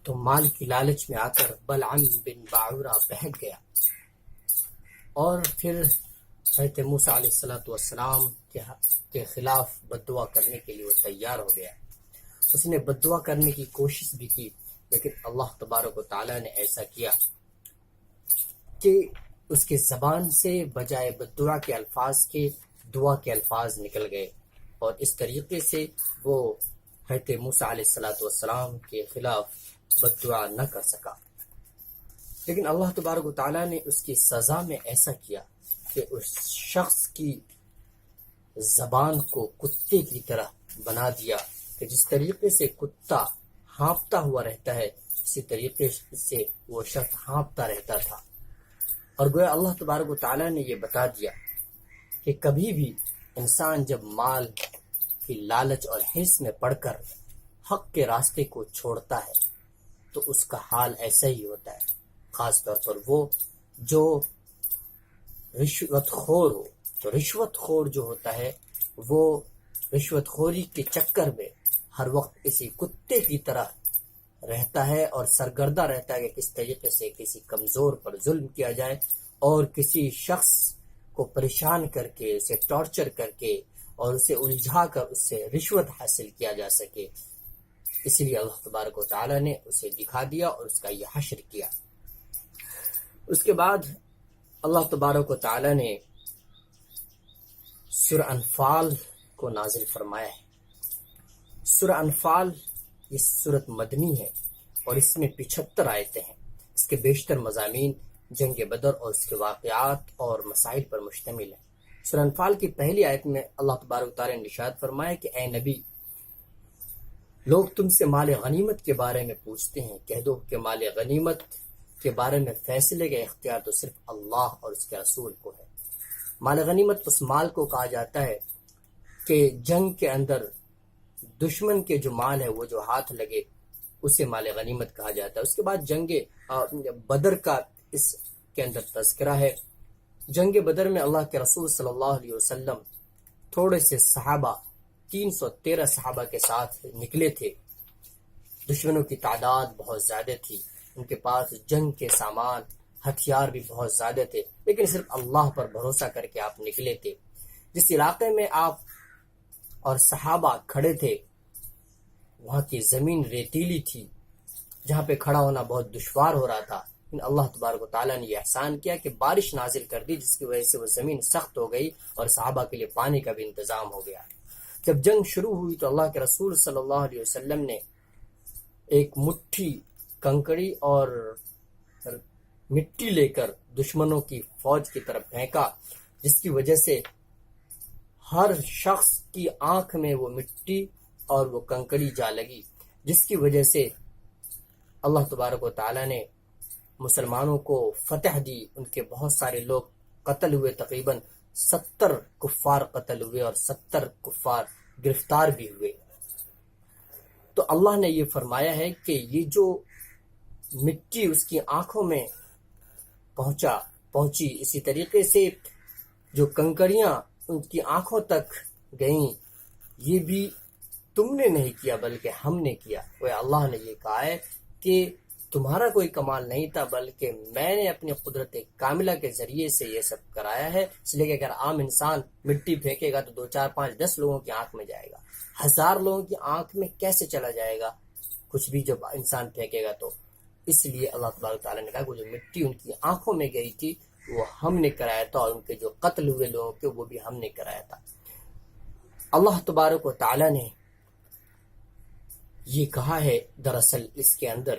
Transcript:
تو مال کی لالچ میں آ کر بلعم بن باعورہ بہک گیا اور پھر حضرت موسیٰ علیہ السلام کے خلاف بد دعا کرنے کے لیے وہ تیار ہو گیا۔ اس نے بد دعا کرنے کی کوشش بھی کی، لیکن اللہ تبارک و تعالیٰ نے ایسا کیا کہ اس کے زبان سے بجائے بد دعا کے الفاظ کے دعا کے الفاظ نکل گئے، اور اس طریقے سے وہ حضرت موسیٰ علیہ السلام کے خلاف بد دعا نہ کر سکا۔ لیکن اللہ تبارک و تعالیٰ نے اس کی سزا میں ایسا کیا کہ اس شخص کی زبان کو کتے کی طرح بنا دیا کہ جس طریقے سے کتا ہانپتا ہوا رہتا ہے اسی طریقے سے وہ شخص ہانپتا رہتا تھا۔ اور گویا اللہ تبارک و تعالیٰ نے یہ بتا دیا کہ کبھی بھی انسان جب مال کی لالچ اور حرص میں پڑ کر حق کے راستے کو چھوڑتا ہے تو اس کا حال ایسا ہی ہوتا ہے، خاص طور پر وہ جو رشوت خور ہو۔ تو رشوت خور جو ہوتا ہے وہ رشوت خوری کے چکر میں ہر وقت کسی کتے کی طرح رہتا ہے اور سرگردہ رہتا ہے کہ کس طریقے سے کسی کمزور پر ظلم کیا جائے اور کسی شخص کو پریشان کر کے اسے ٹارچر کر کے اور اسے الجھا کر اس سے رشوت حاصل کیا جا سکے۔ اس لیے اللہ تبارک و تعالیٰ نے اسے دکھا دیا اور اس کا یہ حشر کیا۔ اس کے بعد اللہ تبارک و تعالیٰ نے سورہ انفال کو نازل فرمایا ہے۔ سورہ انفال یہ سورت مدنی ہے اور اس میں 75 آیتیں ہیں۔ اس کے بیشتر مضامین جنگ بدر اور اس کے واقعات اور مسائل پر مشتمل ہے۔ سورہ انفال کی پہلی آیت میں اللہ تبارک و تعالیٰ نے ارشاد فرمایا کہ اے نبی، لوگ تم سے مال غنیمت کے بارے میں پوچھتے ہیں، کہہ دو کہ مال غنیمت کے بارے میں فیصلے کا اختیار تو صرف اللہ اور اس کے رسول کو ہے۔ مال غنیمت اس مال کو کہا جاتا ہے کہ جنگ کے اندر دشمن کے جو مال ہے وہ جو ہاتھ لگے اسے مال غنیمت کہا جاتا ہے۔ اس کے بعد جنگ بدر کا اس کے اندر تذکرہ ہے۔ جنگ بدر میں اللہ کے رسول صلی اللہ علیہ وسلم تھوڑے سے صحابہ 313 صحابہ کے ساتھ نکلے تھے۔ دشمنوں کی تعداد بہت زیادہ تھی، ان کے پاس جنگ کے سامان ہتھیار بھی بہت زیادہ تھے، لیکن صرف اللہ پر بھروسہ کر کے آپ نکلے تھے۔ جس علاقے میں آپ اور صحابہ کھڑے تھے وہاں کی زمین ریتیلی تھی، جہاں پہ کھڑا ہونا بہت دشوار ہو رہا تھا۔ اللہ تبارک و تعالیٰ نے یہ احسان کیا کہ بارش نازل کر دی، جس کی وجہ سے وہ زمین سخت ہو گئی اور صحابہ کے لیے پانی کا بھی انتظام ہو گیا۔ جب جنگ شروع ہوئی تو اللہ کے رسول صلی اللہ علیہ وسلم نے ایک مٹھی کنکڑی اور مٹی لے کر دشمنوں کی فوج کی طرف پھینکا، جس کی وجہ سے ہر شخص کی آنکھ میں وہ مٹی اور وہ کنکڑی جا لگی، جس کی وجہ سے اللہ تبارک و تعالیٰ نے مسلمانوں کو فتح دی۔ ان کے بہت سارے لوگ قتل ہوئے، تقریباً 70 کفار قتل ہوئے اور 70 کفار گرفتار بھی ہوئے۔ تو اللہ نے یہ فرمایا ہے کہ یہ جو مٹی اس کی آنکھوں میں پہنچی، اسی طریقے سے جو کنکریاں ان کی آنکھوں تک گئیں، یہ بھی تم نے نہیں کیا بلکہ ہم نے کیا۔ وہ اللہ نے یہ کہا ہے کہ تمہارا کوئی کمال نہیں تھا، بلکہ میں نے اپنی قدرت کاملہ کے ذریعے سے یہ سب کرایا ہے۔ اس لیے کہ اگر عام انسان مٹی پھینکے گا تو 2 4 5 10 لوگوں کی آنکھ میں جائے گا، 1000 لوگوں کی آنکھ میں کیسے چلا جائے گا کچھ بھی جب انسان پھینکے گا تو۔ اس لیے اللہ تبارک تعالیٰ نے کہا کہ جو مٹی ان کی آنکھوں میں گئی تھی وہ ہم نے کرایا تھا، اور ان کے جو قتل ہوئے لوگوں کے وہ بھی ہم نے کرایا تھا۔ اللہ تبارک و تعالیٰ نے یہ کہا ہے دراصل اس کے اندر